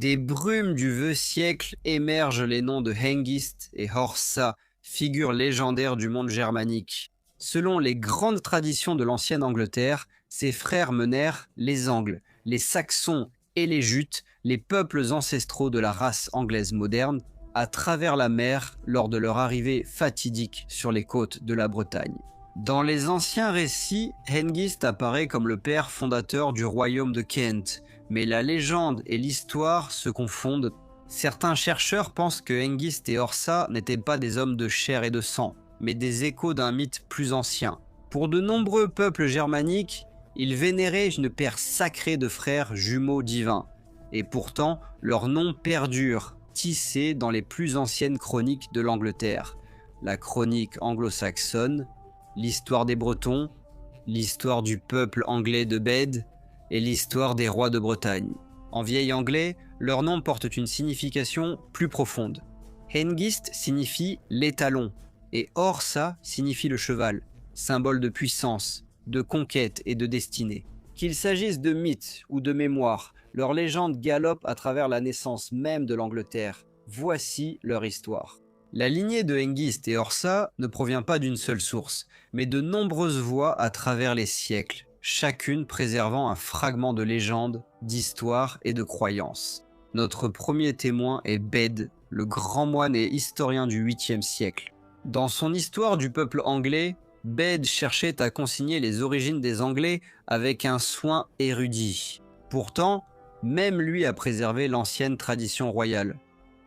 Des brumes du vieux siècle émergent les noms de Hengist et Horsa, figures légendaires du monde germanique. Selon les grandes traditions de l'ancienne Angleterre, ces frères menèrent les Angles, les Saxons et les Jutes, les peuples ancestraux de la race anglaise moderne, à travers la mer lors de leur arrivée fatidique sur les côtes de la Bretagne. Dans les anciens récits, Hengist apparaît comme le père fondateur du royaume de Kent, mais la légende et l'histoire se confondent. Certains chercheurs pensent que Hengist et Horsa n'étaient pas des hommes de chair et de sang, mais des échos d'un mythe plus ancien. Pour de nombreux peuples germaniques, ils vénéraient une paire sacrée de frères jumeaux divins, et pourtant leur nom perdure, tissé dans les plus anciennes chroniques de l'Angleterre. La chronique anglo-saxonne, l'histoire des Bretons, l'histoire du peuple anglais de Bède et l'histoire des rois de Bretagne. En vieil anglais, leurs noms portent une signification plus profonde. Hengist signifie l'étalon et Horsa signifie le cheval, symbole de puissance, de conquête et de destinée. Qu'il s'agisse de mythes ou de mémoires, leur légende galope à travers la naissance même de l'Angleterre. Voici leur histoire. La lignée de Hengist et Horsa ne provient pas d'une seule source, mais de nombreuses voix à travers les siècles, chacune préservant un fragment de légende, d'histoire et de croyance. Notre premier témoin est Bède, le grand moine et historien du 8e siècle. Dans son histoire du peuple anglais, Bède cherchait à consigner les origines des Anglais avec un soin érudit. Pourtant, même lui a préservé l'ancienne tradition royale.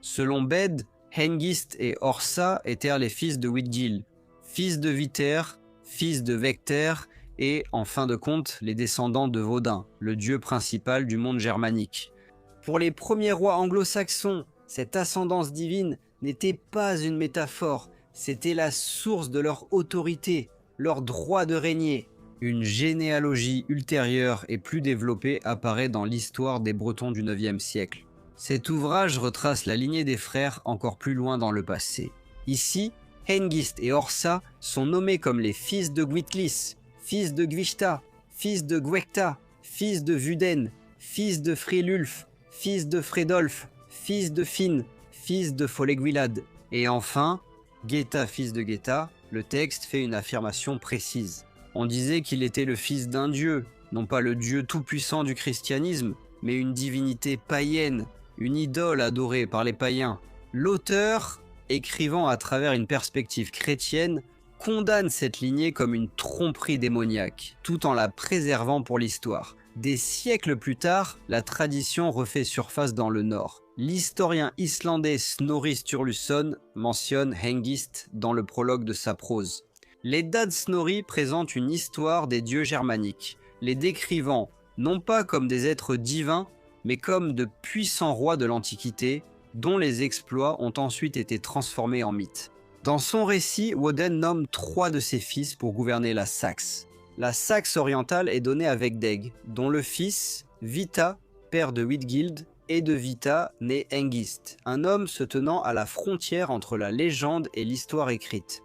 Selon Bède, Hengist et Horsa étaient les fils de Witgild, fils de Wither, fils de Vecter et, en fin de compte, les descendants de Wodin, le dieu principal du monde germanique. Pour les premiers rois anglo-saxons, cette ascendance divine n'était pas une métaphore, c'était la source de leur autorité, leur droit de régner. Une généalogie ultérieure et plus développée apparaît dans l'histoire des Bretons du 9e siècle. Cet ouvrage retrace la lignée des frères encore plus loin dans le passé. Ici, Hengist et Horsa sont nommés comme les fils de Gwitlis, fils de Gwishta, fils de Gwekta, fils de Vuden, fils de Frilulf, fils de Fredolf, fils de Finn, fils de Folegwilad. Et enfin, Geta, fils de Geta, le texte fait une affirmation précise. On disait qu'il était le fils d'un dieu, non pas le dieu tout-puissant du christianisme, mais une divinité païenne, une idole adorée par les païens. L'auteur, écrivant à travers une perspective chrétienne, condamne cette lignée comme une tromperie démoniaque, tout en la préservant pour l'histoire. Des siècles plus tard, la tradition refait surface dans le Nord. L'historien islandais Snorri Sturluson mentionne Hengist dans le prologue de sa prose. L'Edda de Snorri présente une histoire des dieux germaniques, les décrivant non pas comme des êtres divins, mais comme de puissants rois de l'Antiquité, dont les exploits ont ensuite été transformés en mythes. Dans son récit, Woden nomme 3 de ses fils pour gouverner la Saxe. La Saxe orientale est donnée à Vegdeg, dont le fils, Vita, père de Witgild, et de Vita, né Hengist, un homme se tenant à la frontière entre la légende et l'histoire écrite.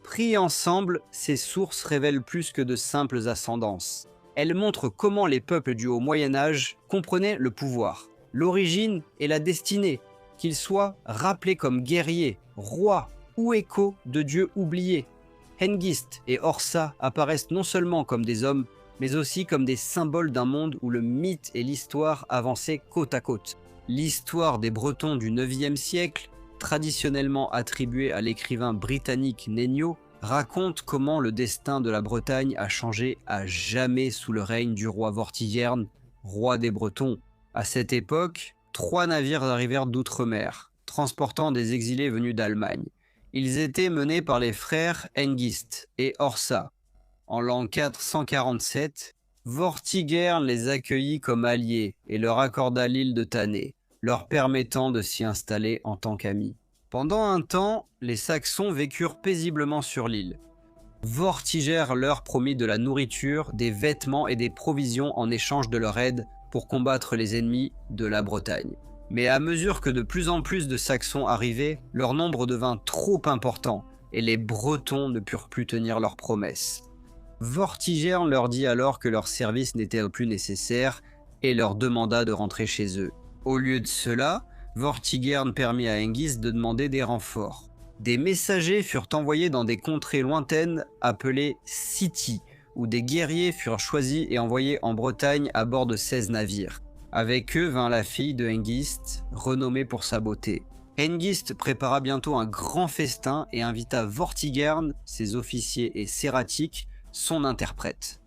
Pris ensemble, ces sources révèlent plus que de simples ascendances. Elles montrent comment les peuples du Haut Moyen-Âge comprenaient le pouvoir, l'origine et la destinée, qu'ils soient rappelés comme guerriers, rois ou échos de dieux oubliés. Hengist et Horsa apparaissent non seulement comme des hommes, mais aussi comme des symboles d'un monde où le mythe et l'histoire avançaient côte à côte. L'histoire des Bretons du 9e siècle, traditionnellement attribuée à l'écrivain britannique Nenio, raconte comment le destin de la Bretagne a changé à jamais sous le règne du roi Vortigern, roi des Bretons. À cette époque, 3 navires arrivèrent d'outre-mer, transportant des exilés venus d'Allemagne. Ils étaient menés par les frères Hengist et Horsa. En l'an 447, Vortigern les accueillit comme alliés et leur accorda l'île de Thanet, leur permettant de s'y installer en tant qu'amis. Pendant un temps, les Saxons vécurent paisiblement sur l'île. Vortigern leur promit de la nourriture, des vêtements et des provisions en échange de leur aide pour combattre les ennemis de la Bretagne. Mais à mesure que de plus en plus de Saxons arrivaient, leur nombre devint trop important et les Bretons ne purent plus tenir leurs promesses. Vortigern leur dit alors que leur service n'était plus nécessaire et leur demanda de rentrer chez eux. Au lieu de cela, Vortigern permit à Hengist de demander des renforts. Des messagers furent envoyés dans des contrées lointaines appelées City, où des guerriers furent choisis et envoyés en Bretagne à bord de 16 navires. Avec eux vint la fille de Hengist, renommée pour sa beauté. Hengist prépara bientôt un grand festin et invita Vortigern, ses officiers et Seratic, son interprète.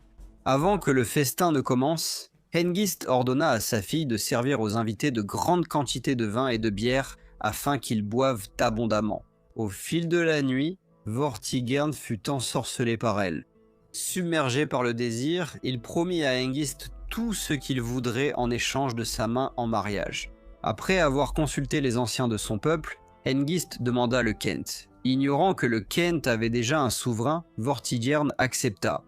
Avant que le festin ne commence, Hengist ordonna à sa fille de servir aux invités de grandes quantités de vin et de bière afin qu'ils boivent abondamment. Au fil de la nuit, Vortigern fut ensorcelé par elle. Submergé par le désir, il promit à Hengist tout ce qu'il voudrait en échange de sa main en mariage. Après avoir consulté les anciens de son peuple, Hengist demanda le Kent. Ignorant que le Kent avait déjà un souverain, Vortigern accepta.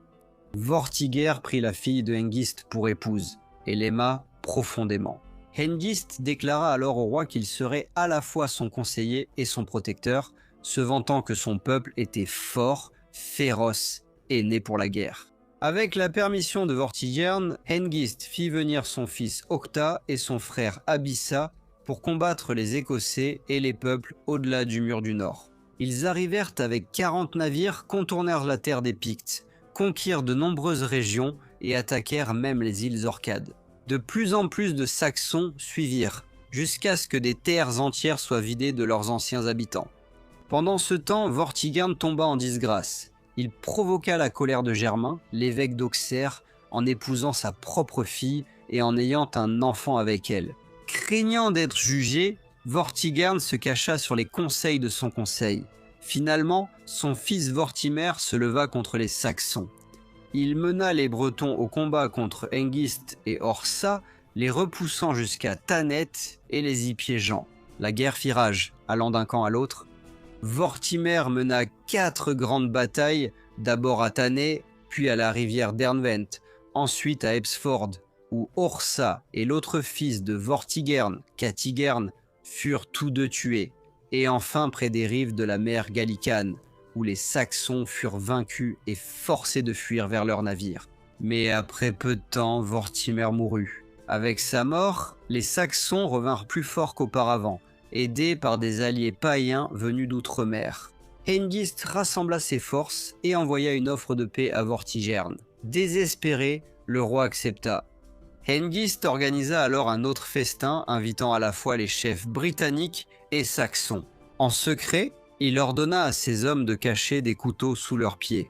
Vortiger prit la fille de Hengist pour épouse et l'aima profondément. Hengist déclara alors au roi qu'il serait à la fois son conseiller et son protecteur, se vantant que son peuple était fort, féroce et né pour la guerre. Avec la permission de Vortigern, Hengist fit venir son fils Octa et son frère Abissa pour combattre les Écossais et les peuples au-delà du mur du Nord. Ils arrivèrent avec 40 navires, contournèrent la terre des Pictes, conquirent de nombreuses régions et attaquèrent même les îles Orcades. De plus en plus de Saxons suivirent, jusqu'à ce que des terres entières soient vidées de leurs anciens habitants. Pendant ce temps, Vortigern tomba en disgrâce. Il provoqua la colère de Germain, l'évêque d'Auxerre, en épousant sa propre fille et en ayant un enfant avec elle. Craignant d'être jugé, Vortigern se cacha sur les conseils de son conseil. Finalement, son fils Vortimer se leva contre les Saxons. Il mena les Bretons au combat contre Hengist et Horsa, les repoussant jusqu'à Thanet et les y piégeant. La guerre fit rage, allant d'un camp à l'autre. Vortimer mena 4 grandes batailles, d'abord à Thanet, puis à la rivière Derwent, ensuite à Epsford, où Horsa et l'autre fils de Vortigern, Catigern, furent tous deux tués, et enfin près des rives de la mer Gallicane, où les Saxons furent vaincus et forcés de fuir vers leurs navires. Mais après peu de temps, Vortimer mourut. Avec sa mort, les Saxons revinrent plus forts qu'auparavant, aidés par des alliés païens venus d'outre-mer. Hengist rassembla ses forces et envoya une offre de paix à Vortigern. Désespéré, le roi accepta. Hengist organisa alors un autre festin invitant à la fois les chefs britanniques et saxons. En secret, il ordonna à ses hommes de cacher des couteaux sous leurs pieds.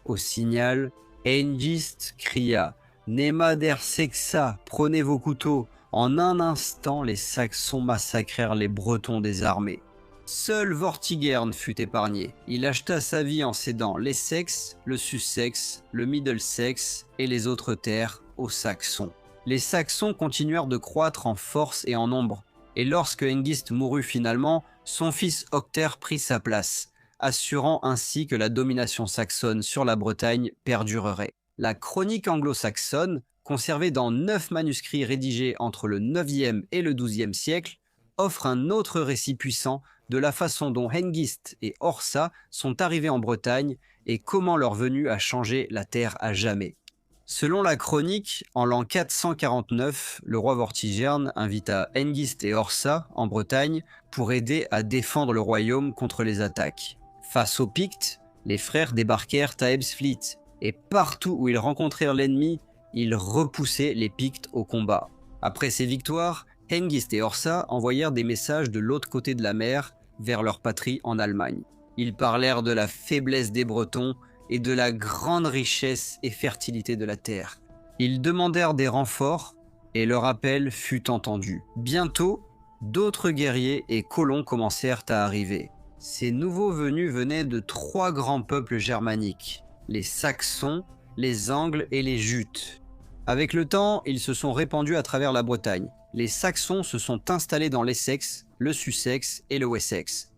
Au signal, Hengist cria « Nema der sexa, prenez vos couteaux !» En un instant, les Saxons massacrèrent les Bretons désarmés. Seul Vortigern fut épargné. Il acheta sa vie en cédant l'Essex, le Sussex, le Middlesex et les autres terres aux Saxons. Les Saxons continuèrent de croître en force et en nombre, et lorsque Hengist mourut finalement, son fils Octer prit sa place, assurant ainsi que la domination saxonne sur la Bretagne perdurerait. La chronique anglo-saxonne, conservée dans 9 manuscrits rédigés entre le 9e et le 12e siècle, offre un autre récit puissant de la façon dont Hengist et Horsa sont arrivés en Bretagne et comment leur venue a changé la terre à jamais. Selon la chronique, en l'an 449, le roi Vortigern invita Hengist et Horsa en Bretagne pour aider à défendre le royaume contre les attaques. Face aux Pictes, les frères débarquèrent à Ebbsfleet et partout où ils rencontrèrent l'ennemi, ils repoussaient les Pictes au combat. Après ces victoires, Hengist et Horsa envoyèrent des messages de l'autre côté de la mer vers leur patrie en Allemagne. Ils parlèrent de la faiblesse des Bretons et de la grande richesse et fertilité de la terre. Ils demandèrent des renforts et leur appel fut entendu. Bientôt, d'autres guerriers et colons commencèrent à arriver. Ces nouveaux venus venaient de 3 grands peuples germaniques, les Saxons, les Angles et les Jutes. Avec le temps, ils se sont répandus à travers la Bretagne. Les Saxons se sont installés dans l'Essex, le Sussex et le Wessex.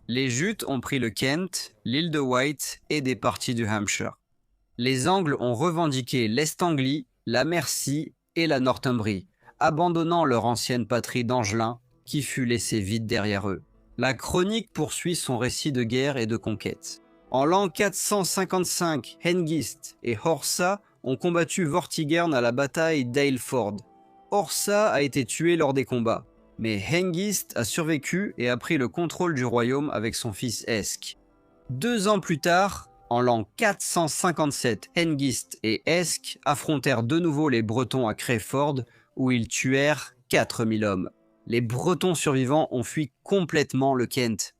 Les Jutes ont pris le Kent, l'île de Wight et des parties du Hampshire. Les Angles ont revendiqué l'Est Anglie, la Mercie et la Northumbrie, abandonnant leur ancienne patrie d'Angelin qui fut laissée vide derrière eux. La chronique poursuit son récit de guerre et de conquête. En l'an 455, Hengist et Horsa ont combattu Vortigern à la bataille d'Ailford. Horsa a été tué lors des combats. Mais Hengist a survécu et a pris le contrôle du royaume avec son fils Esk. 2 ans plus tard, en l'an 457, Hengist et Esk affrontèrent de nouveau les Bretons à Crayford, où ils tuèrent 4000 hommes. Les Bretons survivants ont fui complètement le Kent.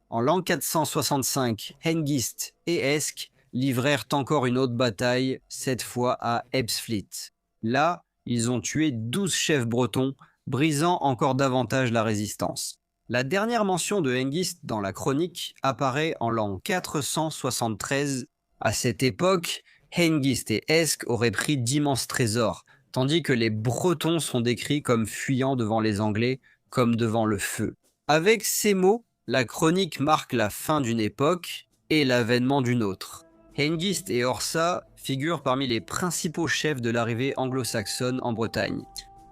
En l'an 465, Hengist et Esk livrèrent encore une autre bataille, cette fois à Ebbsfleet. Là, ils ont tué 12 chefs bretons, brisant encore davantage la résistance. La dernière mention de Hengist dans la chronique apparaît en l'an 473. À cette époque, Hengist et Esk auraient pris d'immenses trésors, tandis que les Bretons sont décrits comme fuyant devant les Anglais, comme devant le feu. Avec ces mots, la chronique marque la fin d'une époque et l'avènement d'une autre. Hengist et Horsa figurent parmi les principaux chefs de l'arrivée anglo-saxonne en Bretagne.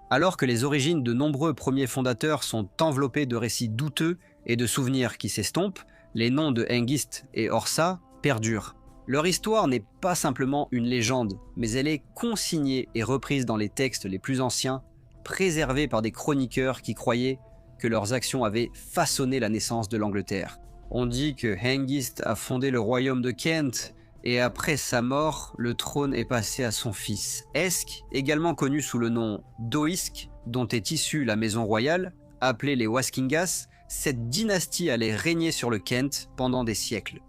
Alors que les origines de nombreux premiers fondateurs sont enveloppées de récits douteux et de souvenirs qui s'estompent, les noms de Hengist et Horsa perdurent. Leur histoire n'est pas simplement une légende, mais elle est consignée et reprise dans les textes les plus anciens, préservés par des chroniqueurs qui croyaient que leurs actions avaient façonné la naissance de l'Angleterre. On dit que Hengist a fondé le royaume de Kent, et après sa mort, le trône est passé à son fils Esk, également connu sous le nom d'Oisc, dont est issue la maison royale, appelée les Waskingas. Cette dynastie allait régner sur le Kent pendant des siècles.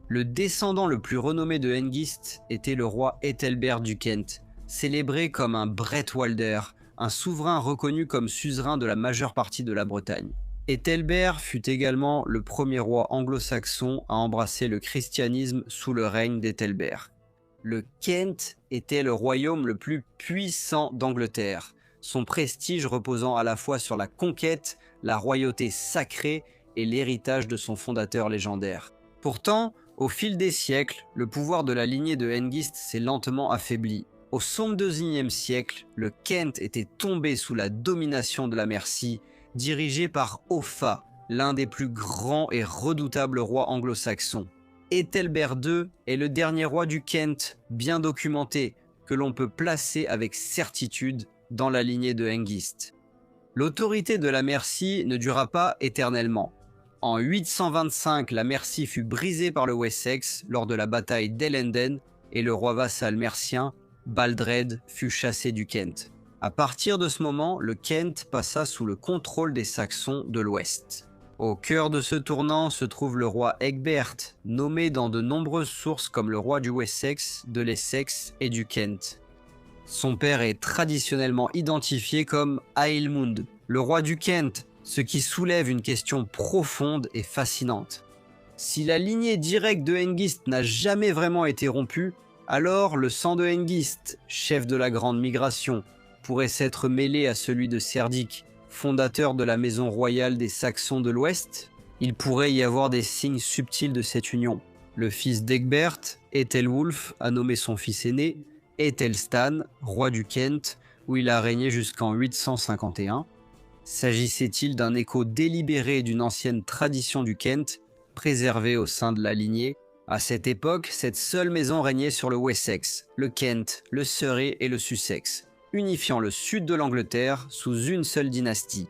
Le descendant le plus renommé de Hengist était le roi Ethelbert du Kent, célébré comme un Bretwalder, un souverain reconnu comme suzerain de la majeure partie de la Bretagne. Ethelbert fut également le premier roi anglo-saxon à embrasser le christianisme sous le règne d'Ethelbert. Le Kent était le royaume le plus puissant d'Angleterre, son prestige reposant à la fois sur la conquête, la royauté sacrée et l'héritage de son fondateur légendaire. Pourtant, au fil des siècles, le pouvoir de la lignée de Hengist s'est lentement affaibli. Au XIIe siècle, le Kent était tombé sous la domination de la Mercie, dirigé par Offa, l'un des plus grands et redoutables rois anglo-saxons. Ethelbert II est le dernier roi du Kent, bien documenté, que l'on peut placer avec certitude dans la lignée de Hengist. L'autorité de la Mercie ne dura pas éternellement. En 825, la Mercie fut brisée par le Wessex lors de la bataille d'Ellenden et le roi vassal mercien, Baldred, fut chassé du Kent. À partir de ce moment, le Kent passa sous le contrôle des Saxons de l'Ouest. Au cœur de ce tournant se trouve le roi Egbert, nommé dans de nombreuses sources comme le roi du Wessex, de l'Essex et du Kent. Son père est traditionnellement identifié comme Aelmund, le roi du Kent, ce qui soulève une question profonde et fascinante. Si la lignée directe de Hengist n'a jamais vraiment été rompue, alors le sang de Hengist, chef de la Grande Migration, pourrait s'être mêlé à celui de Cerdic, fondateur de la maison royale des Saxons de l'Ouest. Il pourrait y avoir des signes subtils de cette union. Le fils d'Egbert, Ethelwulf, a nommé son fils aîné Ethelstan, roi du Kent, où il a régné jusqu'en 851. S'agissait-il d'un écho délibéré d'une ancienne tradition du Kent, préservée au sein de la lignée? À cette époque, cette seule maison régnait sur le Wessex, le Kent, le Surrey et le Sussex, unifiant le sud de l'Angleterre sous une seule dynastie.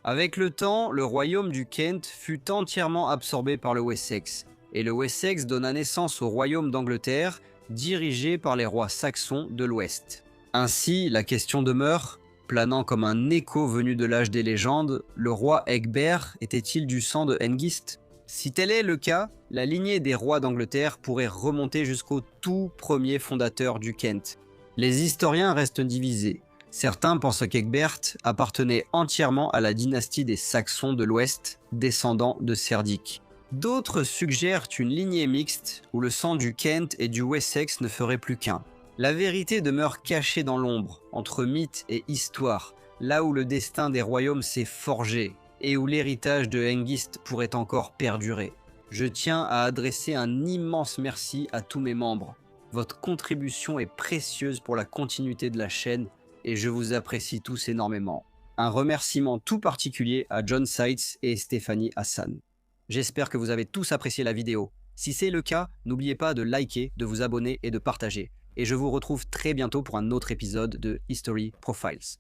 Avec le temps, le royaume du Kent fut entièrement absorbé par le Wessex, et le Wessex donna naissance au royaume d'Angleterre, dirigé par les rois saxons de l'Ouest. Ainsi, la question demeure, planant comme un écho venu de l'âge des légendes, le roi Egbert était-il du sang de Hengist? Si tel est le cas, la lignée des rois d'Angleterre pourrait remonter jusqu'au tout premier fondateur du Kent. Les historiens restent divisés. Certains pensent qu'Egbert appartenait entièrement à la dynastie des Saxons de l'Ouest, descendants de Cerdic. D'autres suggèrent une lignée mixte où le sang du Kent et du Wessex ne ferait plus qu'un. La vérité demeure cachée dans l'ombre, entre mythe et histoire, là où le destin des royaumes s'est forgé et où l'héritage de Hengist pourrait encore perdurer. Je tiens à adresser un immense merci à tous mes membres. Votre contribution est précieuse pour la continuité de la chaîne et je vous apprécie tous énormément. Un remerciement tout particulier à John Seitz et Stéphanie Hassan. J'espère que vous avez tous apprécié la vidéo. Si c'est le cas, n'oubliez pas de liker, de vous abonner et de partager. Et je vous retrouve très bientôt pour un autre épisode de History Profiles.